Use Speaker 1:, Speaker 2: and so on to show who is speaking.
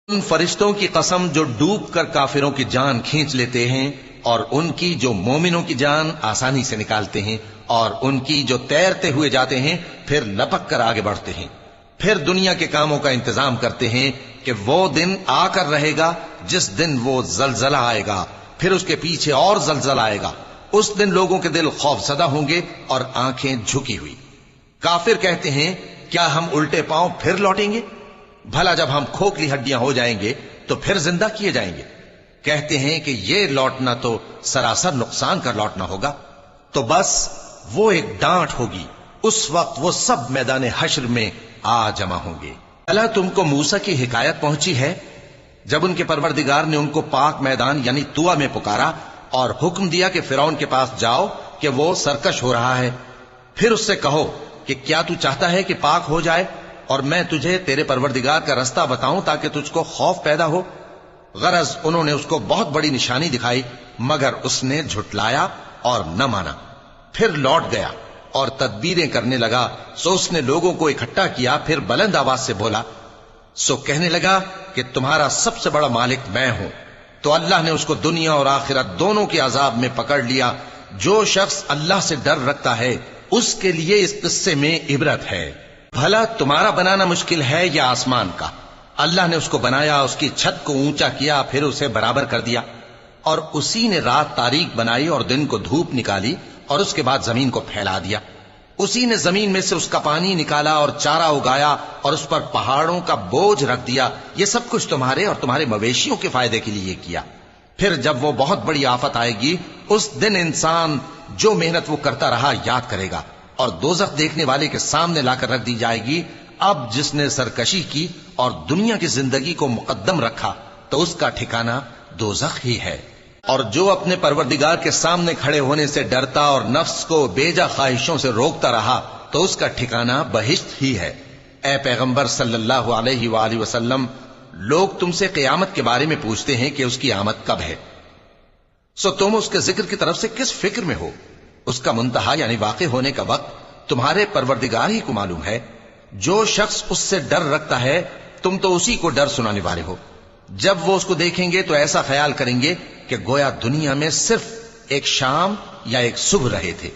Speaker 1: ان فرشتوں کی قسم جو ڈوب کر کافروں کی جان کھینچ لیتے ہیں، اور ان کی جو مومنوں کی جان آسانی سے نکالتے ہیں، اور ان کی جو تیرتے ہوئے جاتے ہیں پھر لپک کر آگے بڑھتے ہیں، پھر دنیا کے کاموں کا انتظام کرتے ہیں کہ وہ دن آ کر رہے گا جس دن وہ زلزلہ آئے گا، پھر اس کے پیچھے اور زلزلہ آئے گا۔ اس دن لوگوں کے دل خوف زدہ ہوں گے اور آنکھیں جھکی ہوئی۔ کافر کہتے ہیں کیا ہم الٹے پاؤں پھر لوٹیں گے؟ بھلا جب ہم کھوکھلی ہڈیاں ہو جائیں گے تو پھر زندہ کیے جائیں گے؟ کہتے ہیں کہ یہ لوٹنا تو سراسر نقصان کر لوٹنا ہوگا۔ تو بس وہ ایک ڈانٹ ہوگی، اس وقت وہ سب میدان حشر میں آ جمع ہوں گے۔ اللہ تم کو موسیٰ کی حکایت پہنچی ہے جب ان کے پروردگار نے ان کو پاک میدان یعنی طویٰ میں پکارا اور حکم دیا کہ فرعون کے پاس جاؤ کہ وہ سرکش ہو رہا ہے، پھر اس سے کہو کہ کیا تو چاہتا ہے کہ پاک ہو جائے اور میں تجھے تیرے پروردگار کا رستہ بتاؤں تاکہ تجھ کو خوف پیدا ہو؟ غرض انہوں نے اس کو بہت بڑی نشانی دکھائی مگر اس نے جھٹلایا اور نہ مانا، پھر لوٹ گیا اور تدبیریں کرنے لگا۔ سو اس نے لوگوں کو اکٹھا کیا، پھر بلند آواز سے بولا، سو کہنے لگا کہ تمہارا سب سے بڑا مالک میں ہوں۔ تو اللہ نے اس کو دنیا اور آخرت دونوں کے عذاب میں پکڑ لیا۔ جو شخص اللہ سے ڈر رکھتا ہے اس کے لیے اس قصے میں عبرت ہے۔ بھلا تمہارا بنانا مشکل ہے یا آسمان کا؟ اللہ نے اس کو بنایا، اس کی چھت کو اونچا کیا، پھر اسے برابر کر دیا، اور اسی نے رات تاریک بنائی اور دن کو دھوپ نکالی، اور اس کے بعد زمین کو پھیلا دیا۔ اسی نے زمین میں سے اس کا پانی نکالا اور چارہ اگایا اور اس پر پہاڑوں کا بوجھ رکھ دیا۔ یہ سب کچھ تمہارے اور تمہارے مویشیوں کے فائدے کے لیے کیا۔ پھر جب وہ بہت بڑی آفت آئے گی اس دن انسان جو محنت وہ کرتا رہا یاد کرے گا، اور دوزخ دیکھنے والے کے سامنے لا کر رکھ دی جائے گی۔ اب جس نے سرکشی کی اور دنیا کی زندگی کو مقدم رکھا تو اس کا ٹھکانہ دوزخ ہی ہے۔ اور جو اپنے پروردگار کے سامنے کھڑے ہونے سے ڈرتا اور نفس کو بیجا خواہشوں سے روکتا رہا تو اس کا ٹھکانہ بہشت ہی ہے۔ اے پیغمبر صلی اللہ علیہ وآلہ وسلم، لوگ تم سے قیامت کے بارے میں پوچھتے ہیں کہ اس کی آمد کب ہے، سو تم اس کے ذکر کی طرف سے کس فکر میں ہو؟ اس کا منتہا یعنی واقع ہونے کا وقت تمہارے پروردگار ہی کو معلوم ہے۔ جو شخص اس سے ڈر رکھتا ہے تم تو اسی کو ڈر سنانے والے ہو۔ جب وہ اس کو دیکھیں گے تو ایسا خیال کریں گے کہ گویا دنیا میں صرف ایک شام یا ایک صبح رہے تھے۔